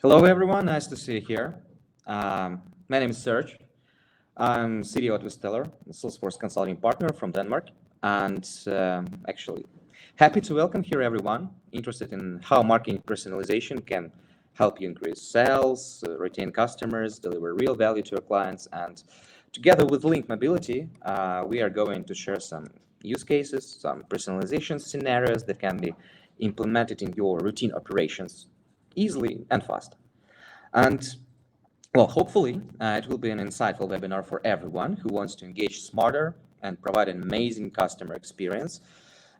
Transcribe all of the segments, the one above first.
Hello, everyone. Nice to see you here. My name is Serge. I'm CDO at Wisteller, a Salesforce consulting partner from Denmark, and actually happy to welcome here everyone interested in how marketing personalization can help you increase sales, retain customers, deliver real value to your clients, and together with Link Mobility, we are going to share some use cases, some personalization scenarios that can be implemented in your routine operations easily and fast. And well, hopefully it will be an insightful webinar for everyone who wants to engage smarter and provide an amazing customer experience.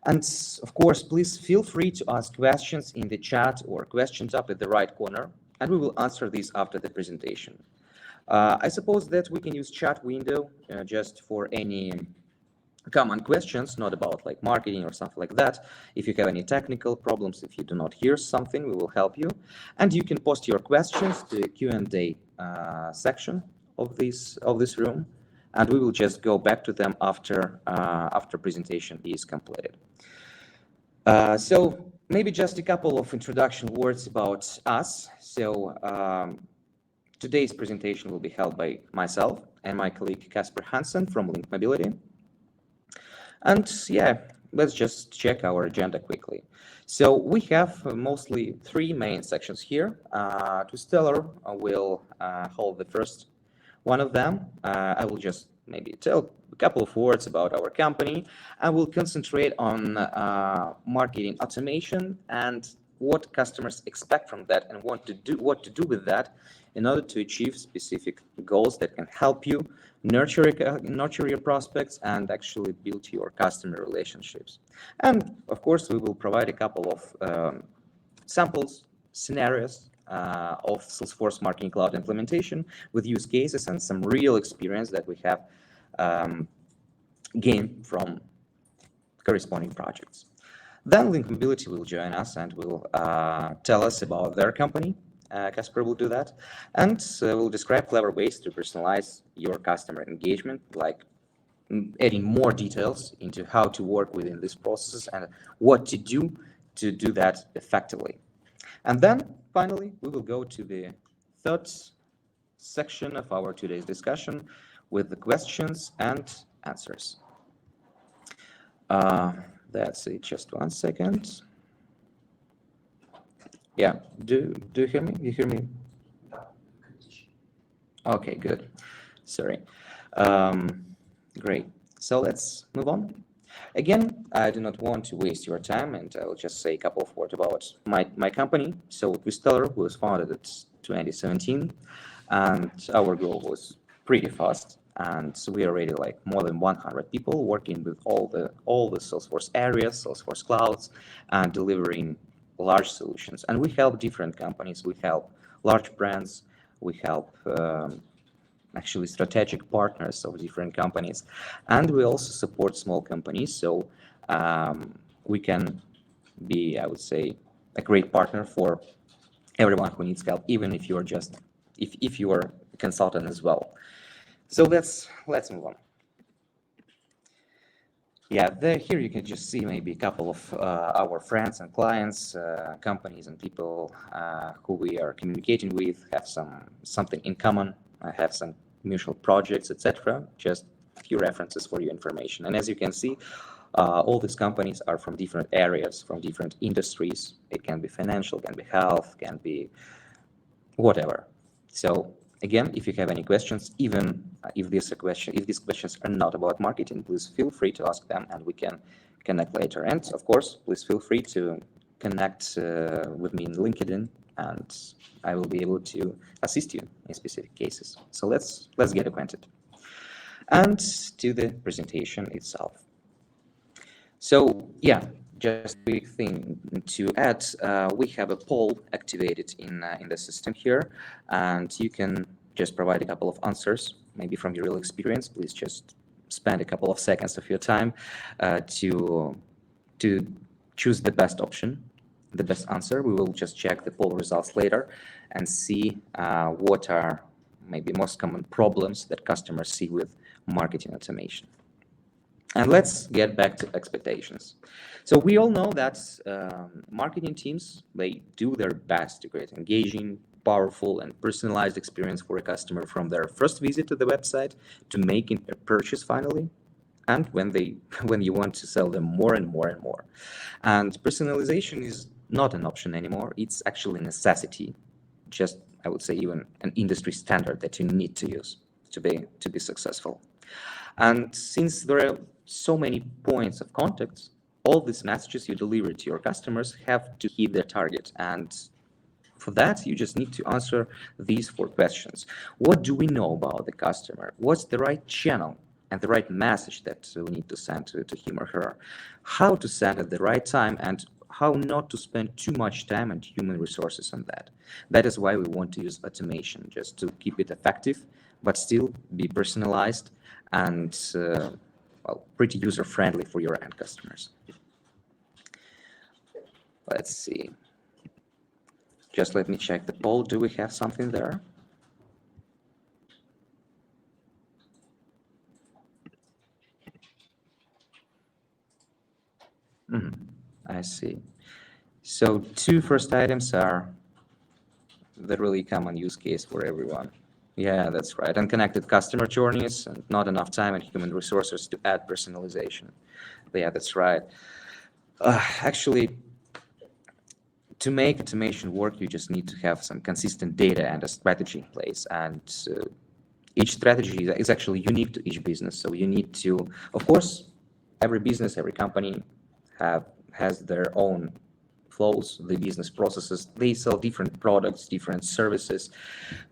And of course, please feel free to ask questions in the chat or questions up at the right corner, and we will answer these after the presentation. I suppose that we can use chat window just for any common questions, not about like marketing or something like that. If you have any technical problems, if you do not hear something, we will help you. And you can post your questions to the Q&A section of this room, and we will just go back to them after presentation is completed. So maybe just a couple of introduction words about us. So today's presentation will be held by myself and my colleague Casper Hansen from Link Mobility. And yeah, let's just check our agenda quickly. So we have mostly three main sections here. Wisteller will hold the first one of them. I will just maybe tell a couple of words about our company. I will concentrate on marketing automation and what customers expect from that and what to do with that in order to achieve specific goals that can help you nurture your prospects and actually build your customer relationships. And of course, we will provide a couple of samples, scenarios of Salesforce Marketing Cloud implementation with use cases and some real experience that we have gained from corresponding projects. Then Link Mobility will join us and will tell us about their company. Casper will do that, and we'll describe clever ways to personalize your customer engagement, like adding more details into how to work within these processes and what to do that effectively. And then finally, we will go to the third section of our today's discussion with the questions and answers. That's it. Just 1 second. Yeah, do you hear me? You hear me? Okay, good. Sorry. Great. So let's move on. Again, I do not want to waste your time, and I will just say a couple of words about my company. So Wisteller was founded in 2017, and our growth was pretty fast. And so we are already like more than 100 people working with all the Salesforce areas, Salesforce clouds, and delivering large solutions. And we help different companies. We help large brands. We help actually strategic partners of different companies. And we also support small companies. So we can be, I would say, a great partner for everyone who needs help, even if you are just, if you are a consultant as well. So let's move on. Yeah, here you can just see maybe a couple of our friends and clients, companies and people who we are communicating with, have something in common, have some mutual projects, etc. Just a few references for your information. And as you can see, all these companies are from different areas, from different industries. It can be financial, can be health, can be whatever. So again, if you have any questions, even if these questions are not about marketing, please feel free to ask them and we can connect later. And of course, please feel free to connect with me in LinkedIn, and I will be able to assist you in specific cases. So let's get acquainted. And to the presentation itself. So yeah, just a quick thing to add, we have a poll activated in the system here, and you can just provide a couple of answers, maybe from your real experience. Please just spend a couple of seconds of your time to choose the best option, the best answer. We will just check the poll results later and see what are maybe most common problems that customers see with marketing automation. And let's get back to expectations. So we all know that marketing teams, they do their best to create engaging, powerful, and personalized experience for a customer from their first visit to the website to making a purchase finally, and when you want to sell them more and more and more. And personalization is not an option anymore. It's actually a necessity, just I would say even an industry standard that you need to use to be successful. And since there are so many points of contact, all these messages you deliver to your customers have to hit their target. And for that, you just need to answer these 4 questions. What do we know about the customer? What's the right channel and the right message that we need to send to him or her? How to send at the right time, and how not to spend too much time and human resources on that. That is why we want to use automation, just to keep it effective, but still be personalized and well, pretty user-friendly for your end customers. Let's see. Just let me check the poll. Do we have something there? I see. So 2 first items are the really common use case for everyone. Yeah, that's right. Unconnected customer journeys and not enough time and human resources to add personalization. Yeah, that's right. Actually, to make automation work, you just need to have some consistent data and a strategy in place. And each strategy is actually unique to each business. So you need to, of course, every business, every company has their own flows, the business processes. They sell different products, different services.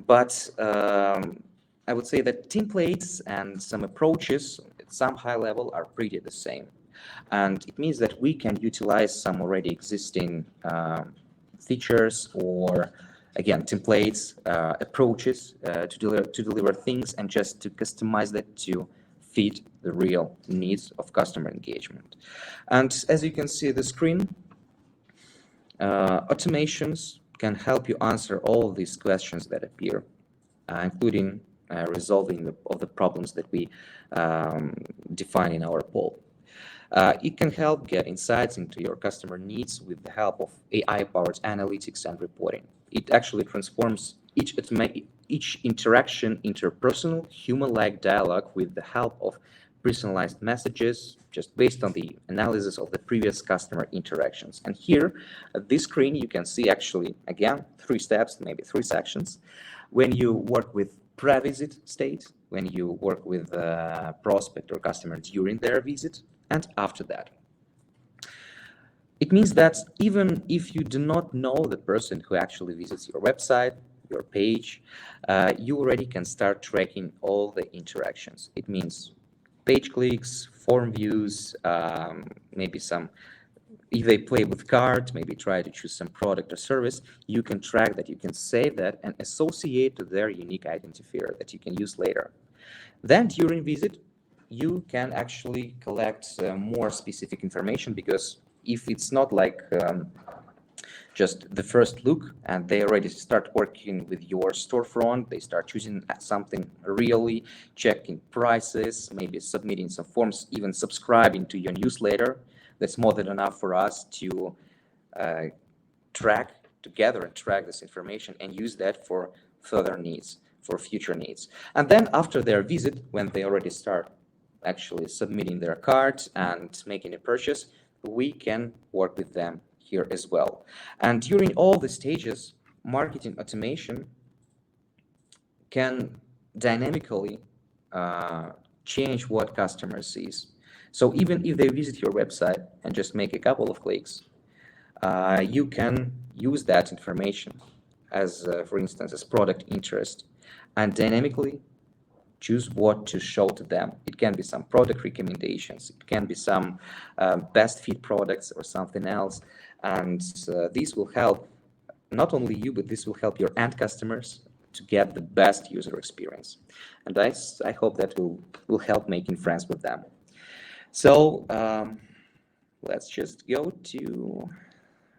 But I would say that templates and some approaches at some high level are pretty the same. And it means that we can utilize some already existing features or, again, templates, approaches to deliver things and just to customize that to fit the real needs of customer engagement. And as you can see the screen, automations can help you answer all of these questions that appear, including resolving all the problems that we define in our poll. It can help get insights into your customer needs with the help of AI-powered analytics and reporting. It actually transforms each interaction into a personal, human-like dialogue with the help of personalized messages, just based on the analysis of the previous customer interactions. And here, at this screen, you can see actually, again, 3 steps, maybe 3 sections. When you work with pre-visit state, when you work with a prospect or customer during their visit, and after that. It means that even if you do not know the person who actually visits your website, your page, you already can start tracking all the interactions. It means page clicks, form views, maybe some, if they play with cards, maybe try to choose some product or service, you can track that, you can save that and associate to their unique identifier that you can use later. Then during visit, you can actually collect more specific information, because if it's not like just the first look and they already start working with your storefront, they start choosing something really, checking prices, maybe submitting some forms, even subscribing to your newsletter, that's more than enough for us to track together and track this information and use that for further needs, for future needs. And then after their visit, when they already start actually submitting their cart and making a purchase, we can work with them here as well. And during all the stages, marketing automation can dynamically change what customer sees. So even if they visit your website and just make a couple of clicks, you can use that information as, for instance, as product interest, and dynamically choose what to show to them. It can be some product recommendations, it can be some best fit products or something else. And this will help not only you, but this will help your end customers to get the best user experience. And I hope that will help making friends with them. So let's just go to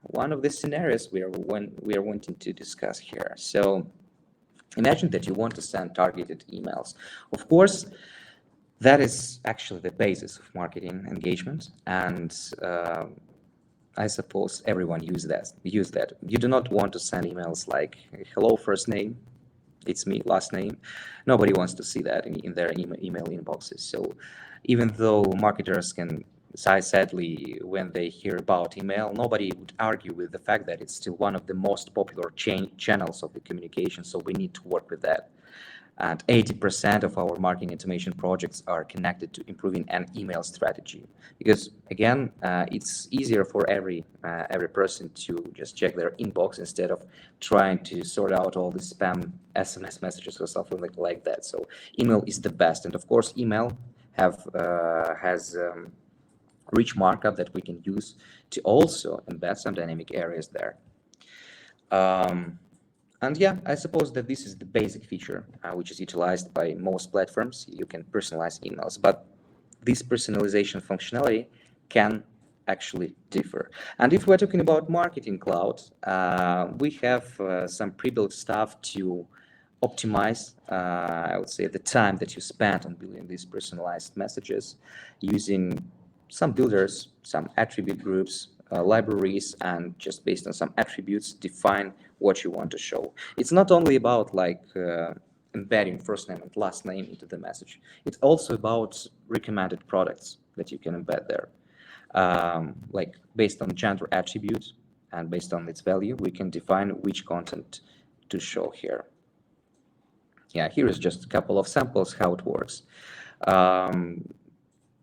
one of the scenarios we are wanting to discuss here. So imagine that you want to send targeted emails. Of course, That is actually the basis of marketing engagement, and I suppose everyone use that. You do not want to send emails like "Hello, first name, it's me, last name." Nobody wants to see that in their email inboxes. So even though marketers can, sadly, when they hear about email, nobody would argue with the fact that it's still one of the most popular channels of the communication. So we need to work with that. And 80% of our marketing automation projects are connected to improving an email strategy. Because again, it's easier for every person to just check their inbox instead of trying to sort out all the spam SMS messages or something like that. So email is the best, and of course, email has rich markup that we can use to also embed some dynamic areas there. And yeah, I suppose that this is the basic feature which is utilized by most platforms. You can personalize emails, but this personalization functionality can actually differ. And if we're talking about Marketing Cloud, we have some pre-built stuff to optimize, I would say, the time that you spend on building these personalized messages using some builders, some attribute groups, libraries, and just based on some attributes, define what you want to show. It's not only about like embedding first name and last name into the message. It's also about recommended products that you can embed there. Like based on gender attributes and based on its value, we can define which content to show here. Yeah, here is just a couple of samples how it works.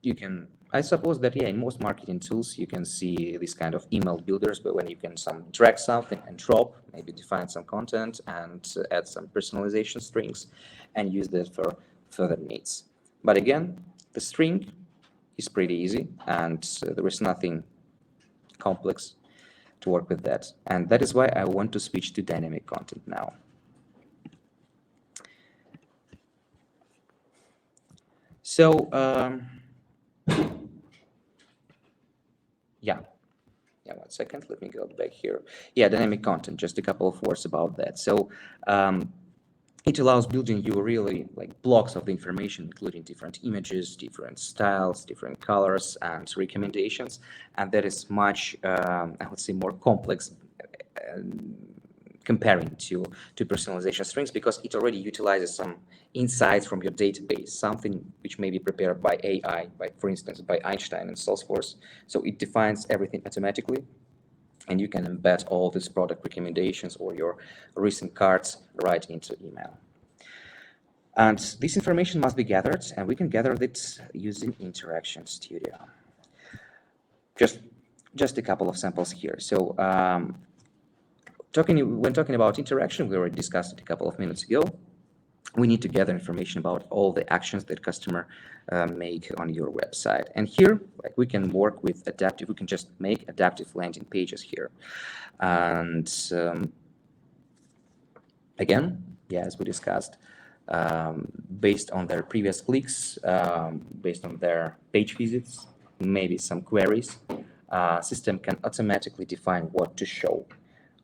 You can, I suppose that, yeah, in most marketing tools, you can see these kind of email builders, but when you can drag something and drop, maybe define some content and add some personalization strings and use that for further needs. But again, the string is pretty easy and there is nothing complex to work with that. And that is why I want to switch to dynamic content now. So, yeah, 1 second. Let me go back here. Yeah, dynamic content, just a couple of words about that. So it allows building you really like blocks of the information, including different images, different styles, different colors, and recommendations. And that is much, I would say, more complex comparing to personalization strings, because it already utilizes some insights from your database, something which may be prepared by AI, for instance, by Einstein and Salesforce. So it defines everything automatically, and you can embed all these product recommendations or your recent cards right into email. And this information must be gathered, and we can gather it using Interaction Studio. Just a couple of samples here. So when talking about interaction, we already discussed it a couple of minutes ago. We need to gather information about all the actions that customer make on your website. And here, like, we can work with adaptive. We can just make adaptive landing pages here. And again, yeah, as we discussed, based on their previous clicks, based on their page visits, maybe some queries, system can automatically define what to show,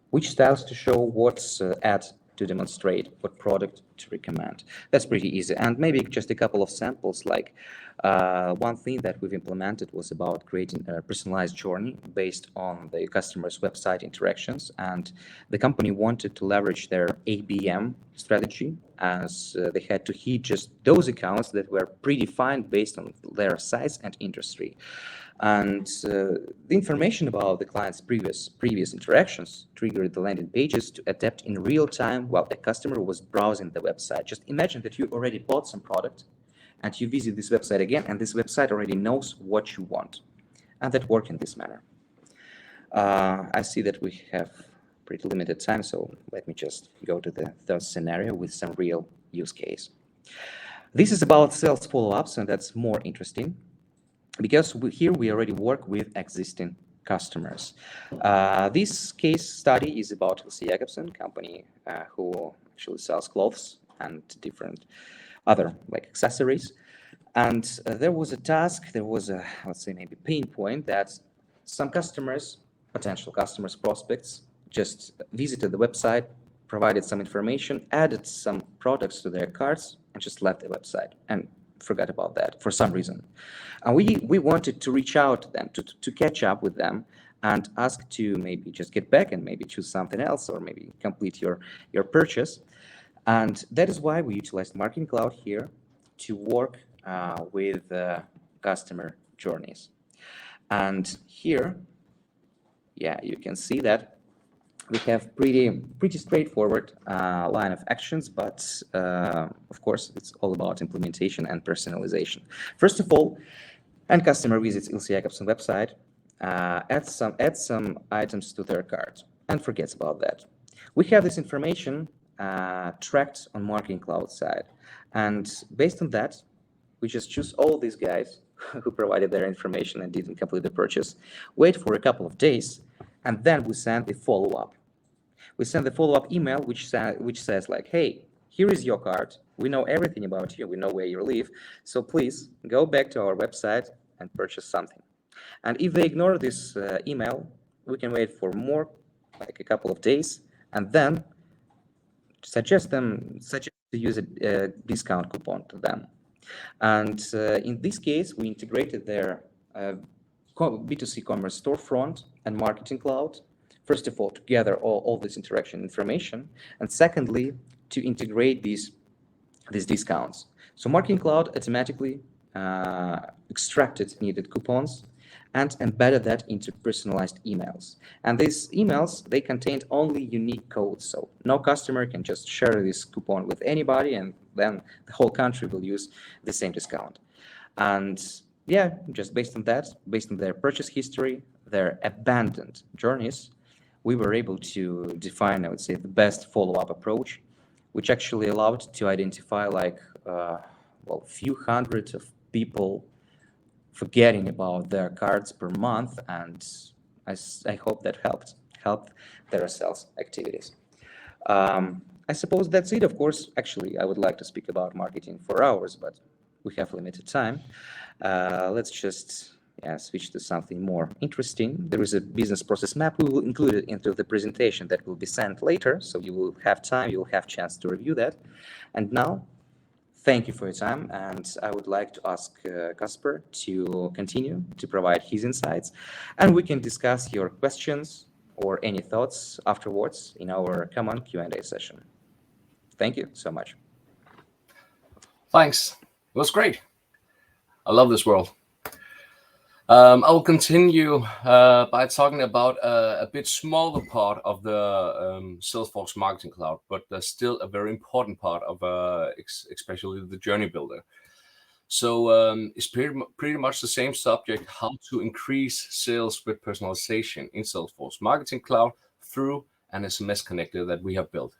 which styles to show, what ad to demonstrate, what product to recommend. That's pretty easy. And maybe just a couple of samples, like one thing that we've implemented was about creating a personalized journey based on the customer's website interactions. And the company wanted to leverage their ABM strategy, as they had to hit just those accounts that were predefined based on their size and industry. And the information about the client's previous interactions triggered the landing pages to adapt in real time while the customer was browsing the website. Just imagine that you already bought some product and you visit this website again, and this website already knows what you want. And that worked in this manner. I see that we have pretty limited time, so let me just go to the third scenario with some real use case. This is about sales follow-ups, and that's more interesting, because here we already work with existing customers. This case study is about L.C. Jacobson, company who actually sells clothes and different other like accessories. And there was a task, there was a, let's say, maybe pain point that some customers, potential customers, prospects, just visited the website, provided some information, added some products to their carts, and just left the website. And forgot about that for some reason. And we wanted to reach out to them, to catch up with them and ask to maybe just get back and maybe choose something else or maybe complete your purchase. And that is why we utilized Marketing Cloud here to work with customer journeys. And here, yeah, you can see that we have pretty straightforward line of actions, but of course, it's all about implementation and personalization. First of all, end customer visits Ilse Jacobson's website, adds some items to their cart, and forgets about that. We have this information tracked on Marketing Cloud side, and based on that, we just choose all these guys who provided their information and didn't complete the purchase, wait for a couple of days, and then we send the follow-up. We send the follow-up email which says like, hey, here is your card. We know everything about you. We know where you live. So please go back to our website and purchase something. And if they ignore this email, we can wait for more, like a couple of days, and then suggest to use a discount coupon to them. And in this case, we integrated their B2C commerce storefront and Marketing Cloud. First of all, to gather all this interaction information, and secondly, to integrate these discounts. So Marketing Cloud automatically extracted needed coupons and embedded that into personalized emails. And these emails, they contained only unique codes. So no customer can just share this coupon with anybody, and then the whole country will use the same discount. And yeah, just based on that, based on their purchase history, their abandoned journeys, we were able to define, I would say, the best follow-up approach, which actually allowed to identify like, well, few hundreds of people forgetting about their cards per month, and I hope that helped their sales activities. I suppose that's it. Of course, actually, I would like to speak about marketing for hours, but we have limited time. Let's just switch to something more interesting. There is a business process map. We will include it into the presentation that will be sent later, so you will have time, you will have chance to review that. And now, thank you for your time, and I would like to ask Kasper to continue to provide his insights, and we can discuss your questions or any thoughts afterwards in our common Q&A session. Thank you so much. Thanks. It was great. I love this world. I will continue by talking about a bit smaller part of the Salesforce Marketing Cloud, but still a very important part of especially the Journey Builder. So it's pretty much the same subject: how to increase sales with personalization in Salesforce Marketing Cloud through an SMS connector that we have built.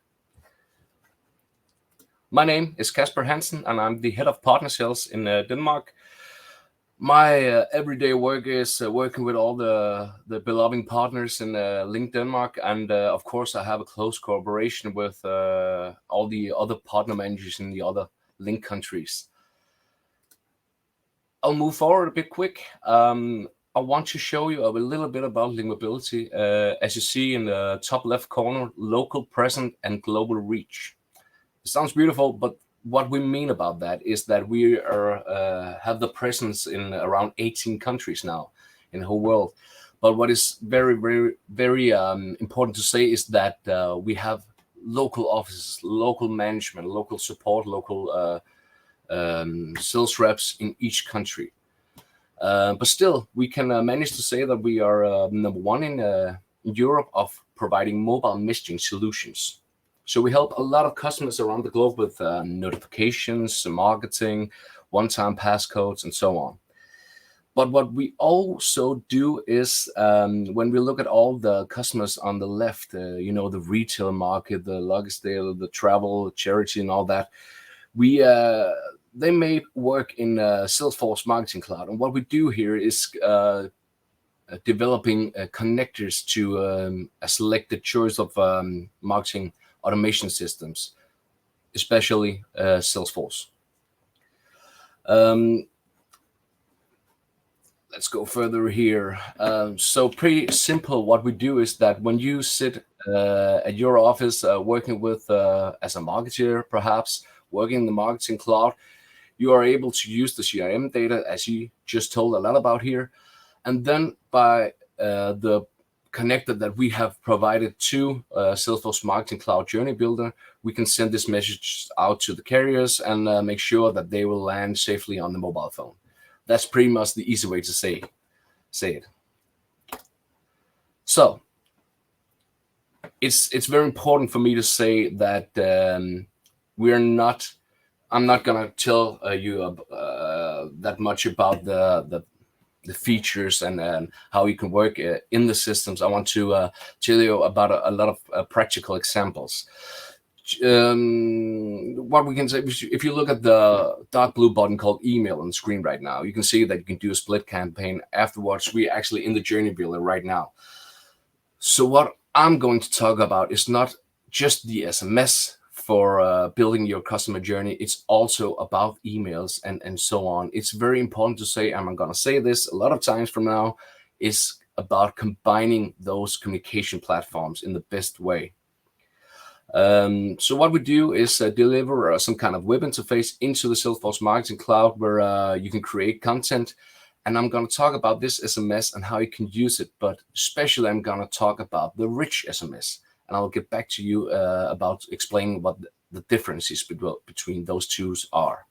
My name is Kasper Hansen, and I'm the head of partner sales in Denmark. My everyday work is working with all the beloved partners in Link Denmark, and of course I have a close cooperation with all the other partner managers in the other Link countries. I'll move forward a bit quick. I want to show you a little bit about Link Mobility. As you see in the top left corner, local, present, and global reach. It sounds beautiful, but what we mean about that is that we have the presence in around 18 countries now in the whole world. But what is very, very, very important to say is that we have local offices, local management, local support, local sales reps in each country. But still, we can manage to say that we are number one in Europe of providing mobile messaging solutions. So we help a lot of customers around the globe with notifications, marketing, one-time passcodes, and so on. But what we also do is when we look at all the customers on the left, the retail market, the luggage deal, the travel, charity, and all that, they may work in Salesforce Marketing Cloud. And what we do here is developing connectors to a selected choice of marketing automation systems, especially Salesforce. Let's go further here. So pretty simple. What we do is that when you sit at your office working with, as a marketer, perhaps working in the Marketing Cloud, you are able to use the CRM data, as you just told a lot about here. And then by the connector that we have provided to Salesforce Marketing Cloud Journey Builder, we can send this message out to the carriers and make sure that they will land safely on the mobile phone. That's pretty much the easy way to say it. So it's very important for me to say that I'm not gonna tell you that much about the features and how you can work in the systems. I want to tell you about a lot of practical examples. What we can say, if you look at the dark blue button called email on the screen right now, you can see that you can do a split campaign. Afterwards, we're actually in the journey builder right now. So what I'm going to talk about is not just the SMS for building your customer journey. It's also about emails and so on. It's very important to say, and I'm going to say this a lot of times from now, is about combining those communication platforms in the best way. So what we do is deliver some kind of web interface into the Salesforce Marketing Cloud where you can create content. And I'm going to talk about this SMS and how you can use it, but especially I'm going to talk about the rich SMS. And I'll get back to you about explaining what the differences between those two are.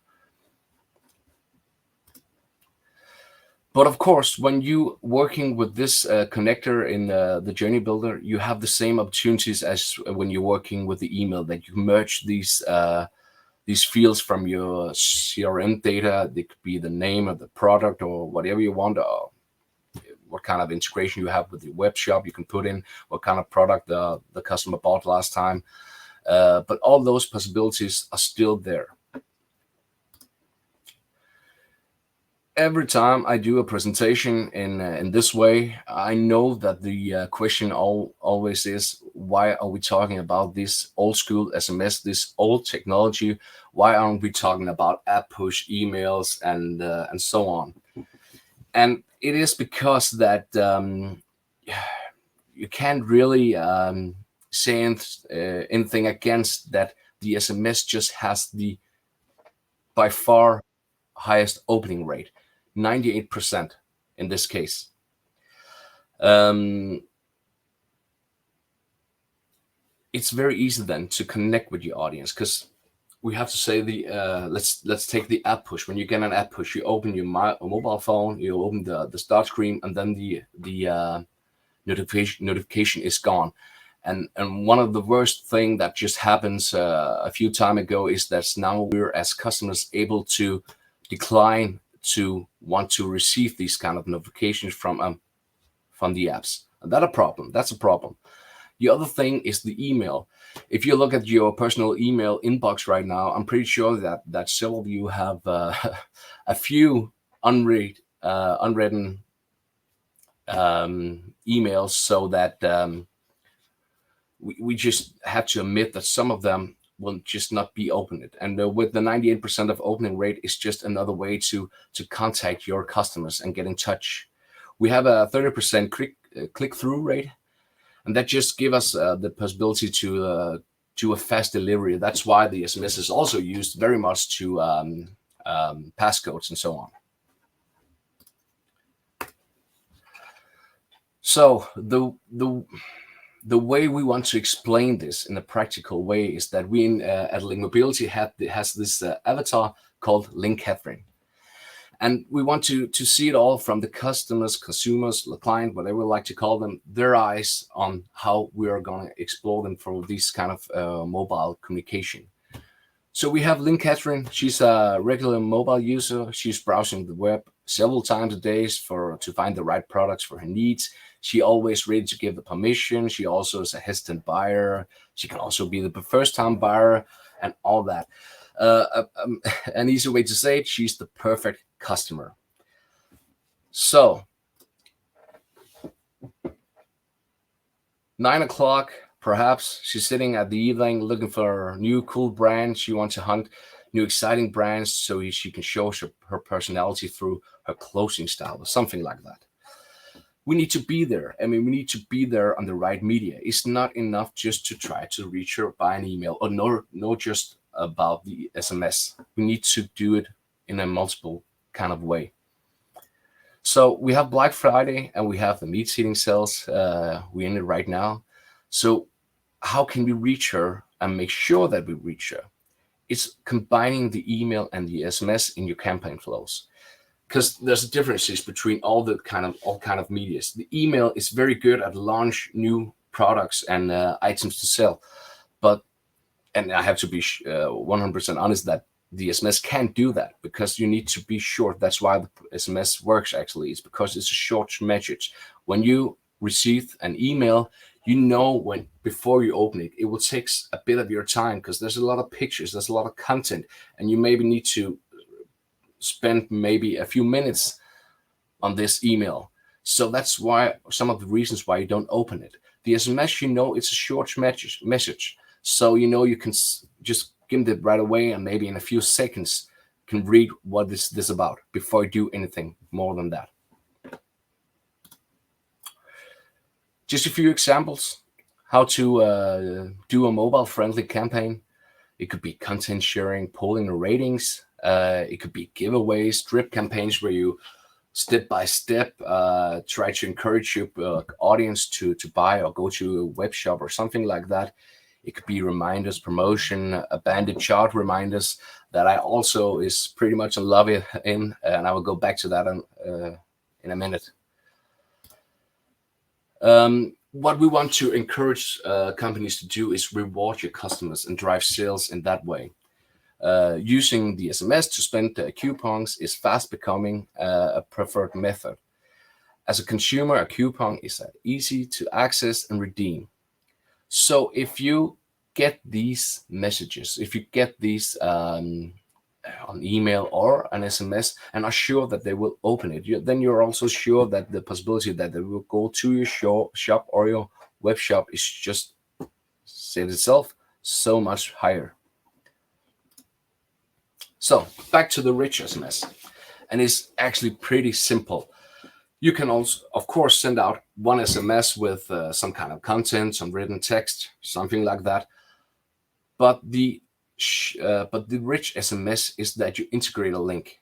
But of course, when you working with this connector in the Journey Builder, you have the same opportunities as when you're working with the email, that you merge these fields from your CRM data. They could be the name of the product or whatever you want, or what kind of integration you have with your web shop. You can put in what kind of product the customer bought last time. But all those possibilities are still there. Every time I do a presentation in this way, I know that the question always is, why are we talking about this old school SMS, this old technology? Why aren't we talking about app push emails and so on? And it is because that you can't really say anything against that. The SMS just has the by far highest opening rate. 98% in this case. It's very easy then to connect with your audience, because we have to say let's take the app push. When you get an app push, you open your mobile phone, you open the start screen, and then the notification is gone. And one of the worst thing that just happens a few time ago is that now we're, as customers, able to decline to want to receive these kind of notifications from the apps. And that's a problem. The other thing is the email. If you look at your personal email inbox right now, I'm pretty sure that several of you have a few unwritten emails, so that we just have to admit that some of them will just not be opened. And with the 98% of opening rate, is just another way to contact your customers and get in touch. We have a 30% click-through rate, and that just gives us the possibility to do a fast delivery. That's why the SMS is also used very much to passcodes and so on. So the way we want to explain this in a practical way is that we at Link Mobility has this avatar called Link Catherine. And we want to see it all from the customers, consumers, the client, whatever we like to call them, their eyes on how we are going to explore them for this kind of mobile communication. So we have Link Catherine. She's a regular mobile user. She's browsing the web several times a day to find the right products for her needs. She always ready to give the permission. She also is a hesitant buyer. She can also be the first-time buyer and all that. An easy way to say it, she's the perfect customer. So 9 o'clock, perhaps she's sitting at the evening looking for new cool brands. She wants to hunt new exciting brands so she can show her personality through her clothing style or something like that. We need to be there. I mean, we need to be there on the right media. It's not enough just to try to reach her by an email or no just about the SMS. We need to do it in a multiple kind of way. So we have Black Friday and we have the meat seating sales. We're in it right now. So how can we reach her and make sure that we reach her? It's combining the email and the SMS in your campaign flows, because there's differences between all kind of medias. The email is very good at launch new products and items to sell, and I have to be 100% honest that the SMS can't do that, because you need to be short. That's why the SMS works actually. It's because it's a short message. When you receive an email, you know when before you open it, it will take a bit of your time, because there's a lot of pictures, there's a lot of content, and you maybe need to spend maybe a few minutes on this email. So that's why some of the reasons why you don't open it. The SMS, you know, it's a short message. So you know you can just give it right away, and maybe in a few seconds can read what is this about before you do anything more than that. Just a few examples how to do a mobile-friendly campaign. It could be content sharing, polling the ratings. It could be giveaways, drip campaigns where you step by step try to encourage your audience to buy or go to a web shop or something like that. It could be reminders, promotion, abandoned chart reminders that I also is pretty much in love in, and I will go back to that in a minute. What we want to encourage companies to do is reward your customers and drive sales in that way. Using the SMS to spend coupons is fast becoming a preferred method. As a consumer, a coupon is easy to access and redeem. So if you get these messages, if you get these on email or an SMS and are sure that they will open it, then you're also sure that the possibility that they will go to your shop or your web shop is just said itself so much higher. So back to the rich SMS, and it's actually pretty simple. You can also, of course, send out one SMS with some kind of content, some written text, something like that. But the rich SMS is that you integrate a link.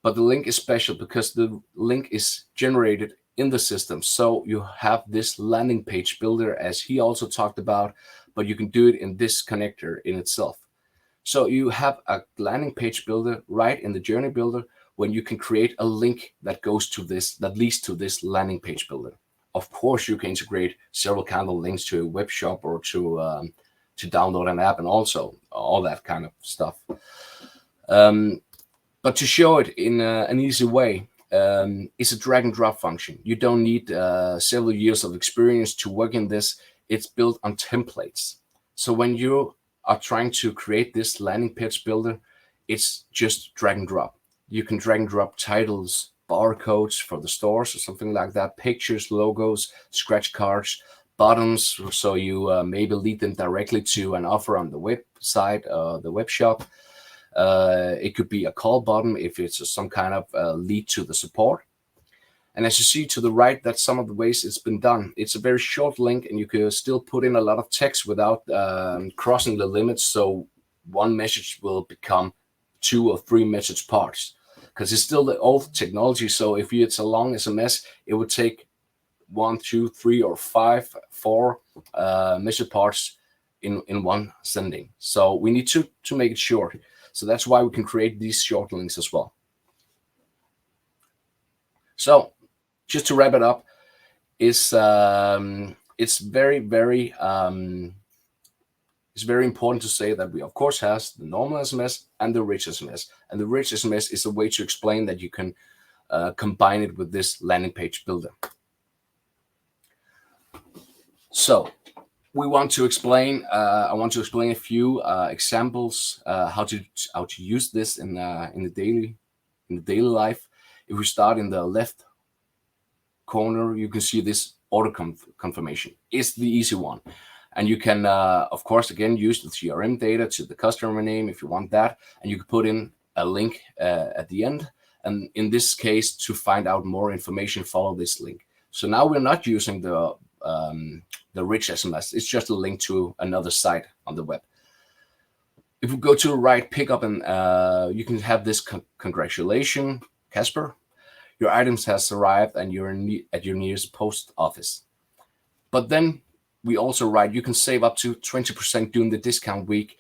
But the link is special because the link is generated in the system. So you have this landing page builder, as he also talked about, but you can do it in this connector in itself. So you have a landing page builder right in the journey builder, when you can create a link that goes to this, that leads to this landing page builder. Of course, you can integrate several kind of links to a web shop or to download an app, and also all that kind of stuff. But to show it in an easy way, it's a drag and drop function. You don't need several years of experience to work in this. It's built on templates. So when you are trying to create this landing page builder, it's just drag and drop. You can drag and drop titles, barcodes for the stores or something like that, pictures, logos, scratch cards, buttons, so you maybe lead them directly to an offer on the website, the web shop. It could be a call button if it's some kind of lead to the support. And as you see to the right, that's some of the ways it's been done. It's a very short link, and you can still put in a lot of text without crossing the limits. So one message will become 2 or 3 message parts, because it's still the old technology. So if it's a long SMS, it would take 1, 2, 3, or 5, 4 message parts in one sending. So we need to make it short. So that's why we can create these short links as well. So just to wrap it up, it's very important to say that we of course has the normal SMS and the rich SMS. And the rich SMS is a way to explain that you can combine it with this landing page builder. So we want to explain. I want to explain a few examples how to use this in the daily life. If we start in the left corner, you can see this order confirmation. It's the easy one, and you can of course again use the CRM data to the customer name if you want that, and you can put in a link at the end. And in this case, to find out more information, follow this link. So now we're not using the rich SMS. It's just a link to another site on the web. If we go to the right, pick up and you can have this congratulations, Casper. Your items has arrived and you're at your nearest post office. But then we also write you can save up to 20% during the discount week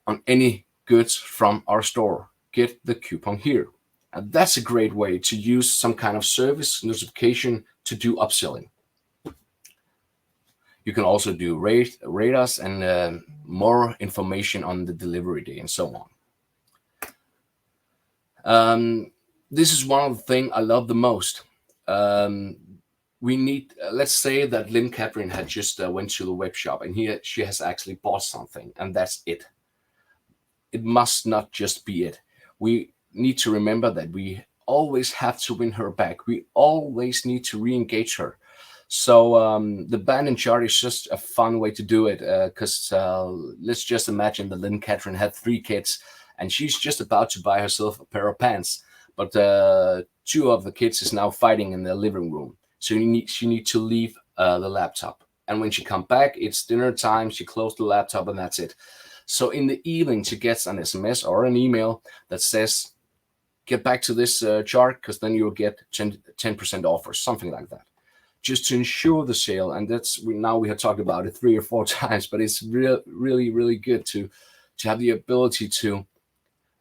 on any goods from our store. Get the coupon here. And that's a great way to use some kind of service notification to do upselling. You can also do rate us and more information on the delivery day and so on. This is one of the things I love the most. We need, let's say that Lynn Catherine had just went to the web shop and she has actually bought something, and that's it. It must not just be it. We need to remember that we always have to win her back. We always need to re-engage her. So the band in chart is just a fun way to do it, because let's just imagine that Lynn Catherine had 3 kids and she's just about to buy herself a pair of pants, but 2 of the kids is now fighting in the living room. So she need to leave the laptop. And when she come back, it's dinner time, she closed the laptop and that's it. So in the evening, she gets an SMS or an email that says, get back to this chart because then you'll get 10% off or something like that, just to ensure the sale. And now we have talked about it 3 or 4 times, but it's really good to have the ability to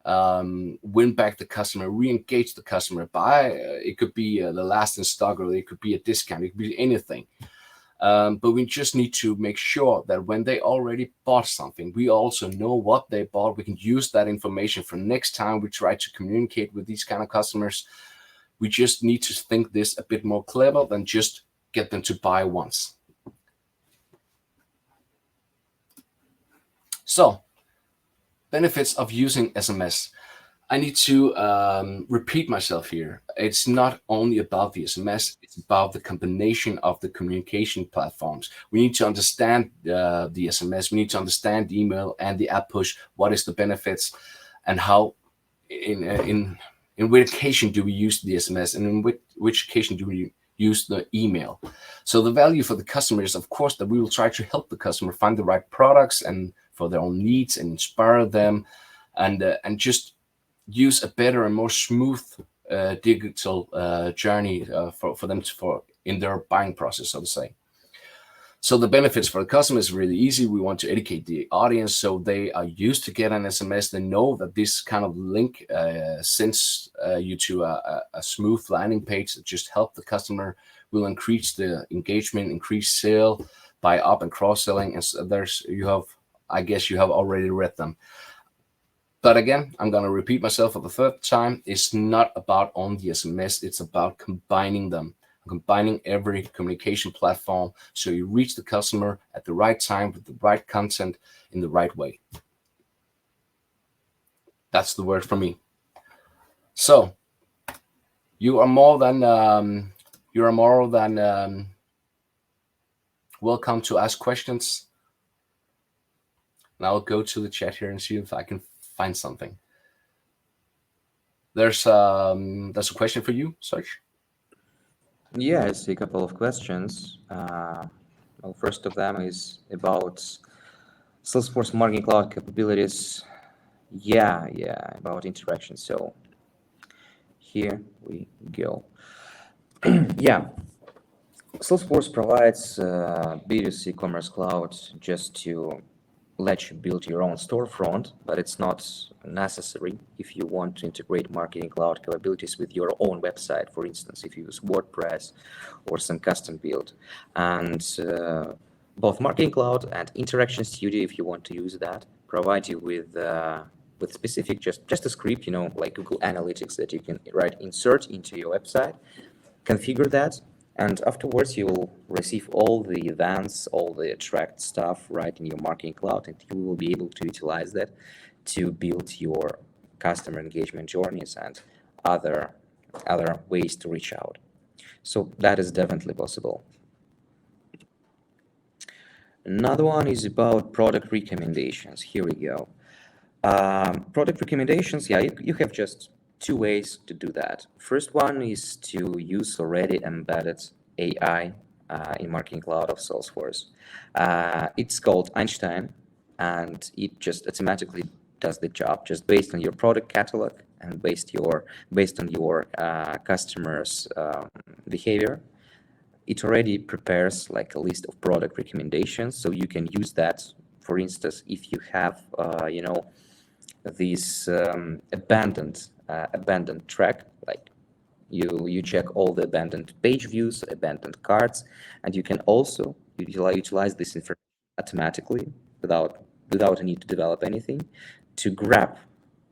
win back the customer, re-engage the customer by it could be the last in stock, or it could be a discount, it could be anything. But we just need to make sure that when they already bought something, we also know what they bought. We can use that information for next time we try to communicate with these kind of customers. We just need to think this a bit more clever than just get them to buy once. So, benefits of using SMS. I need to repeat myself here. It's not only about the SMS, it's about the combination of the communication platforms. We need to understand the SMS, we need to understand the email and the app push. What is the benefits, and how, in which occasion do we use the SMS, and in which occasion do we use the email? So the value for the customer is, of course, that we will try to help the customer find the right products and for their own needs and inspire them, and just use a better and more smooth digital journey for them in their buying process, so to say. So the benefits for the customer is really easy. We want to educate the audience so they are used to get an SMS. They know that this kind of link sends you to a smooth landing page that just help the customer, will increase the engagement, increase sale by up and cross-selling. And so I guess you have already read them. But again, I'm going to repeat myself for the 3rd time. It's not about only the SMS. It's about combining them, combining every communication platform so you reach the customer at the right time with the right content in the right way. That's the word for me. So you are more than welcome to ask questions. And I'll go to the chat here and see if I can find something. There's a question for you, Serge. Yeah, I see a couple of questions. Well, first of them is about Salesforce Marketing Cloud capabilities. Yeah, about interaction. So here we go. Yeah, Salesforce provides B2C Commerce Cloud just to let you build your own storefront, but it's not necessary if you want to integrate Marketing Cloud capabilities with your own website. For instance, if you use WordPress or some custom build. And both Marketing Cloud and Interaction Studio, if you want to use that, provide you with specific, just a script, like Google Analytics that you can insert into your website, configure that, and afterwards you will receive all the events, all the tracked stuff right in your Marketing Cloud, and you will be able to utilize that to build your customer engagement journeys and other ways to reach out. So that is definitely possible. Another one is about product recommendations. Here we go. Product recommendations, yeah, you have just 2 ways to do that. First one is to use already embedded AI in Marketing Cloud of Salesforce. It's called Einstein, and it just automatically does the job just based on your product catalog and based on your customers' behavior. It already prepares like a list of product recommendations, so you can use that. For instance, if you have this abandoned track, like you check all the abandoned page views, abandoned carts, and you can also utilize this information automatically without a need to develop anything, to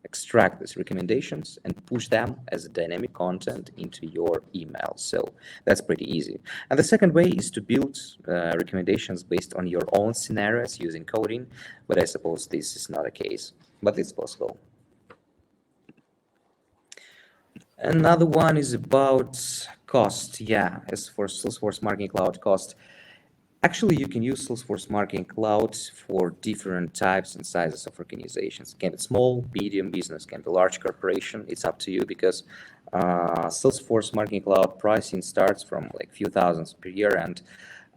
extract these recommendations and push them as dynamic content into your email. So that's pretty easy. And the second way is to build recommendations based on your own scenarios using coding, but I suppose this is not a case, but it's possible. Another one is about cost. Yeah, as for Salesforce Marketing Cloud cost, actually, you can use Salesforce Marketing Cloud for different types and sizes of organizations. It can be small, medium business, can be large corporation. It's up to you, because Salesforce Marketing Cloud pricing starts from like few thousands per year, and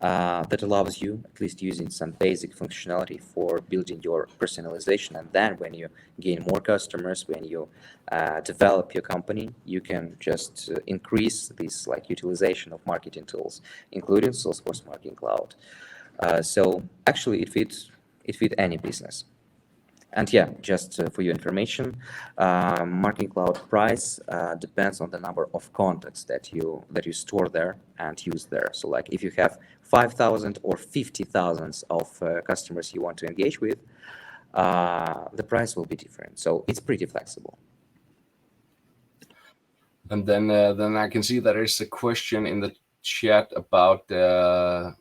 that allows you at least using some basic functionality for building your personalization. And then when you gain more customers, when you develop your company, you can just increase this like utilization of marketing tools, including Salesforce Marketing Cloud. So actually it fits any business. And yeah, just for your information, Marketing Cloud price depends on the number of contacts that you store there and use there. So like if you have 5,000 or 50,000 of customers you want to engage with, the price will be different. So it's pretty flexible. And then I can see there is a question in the chat about can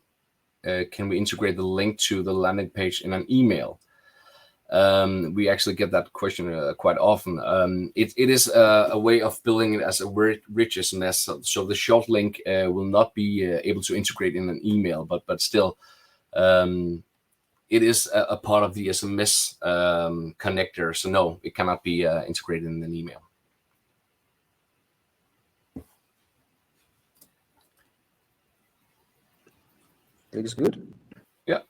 we integrate the link to the landing page in an email? We actually get that question quite often. It is a way of building it as a rich SMS. So the short link will not be able to integrate in an email, but still, it is a part of the SMS connector. So no, it cannot be integrated in an email. Looks good. Yeah.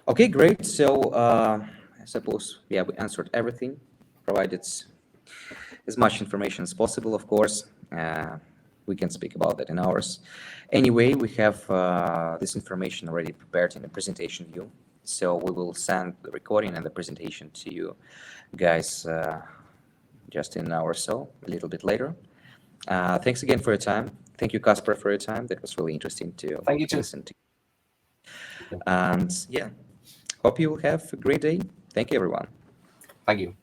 Okay, great. So I suppose, yeah, we answered everything, provided as much information as possible, of course. We can speak about that in hours. Anyway, we have this information already prepared in a presentation view. So we will send the recording and the presentation to you guys just in an hour or so, a little bit later. Thanks again for your time. Thank you, Kasper, for your time. That was really interesting to listen to. And yeah, hope you will have a great day. Thank you, everyone. Thank you.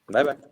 Bye-bye.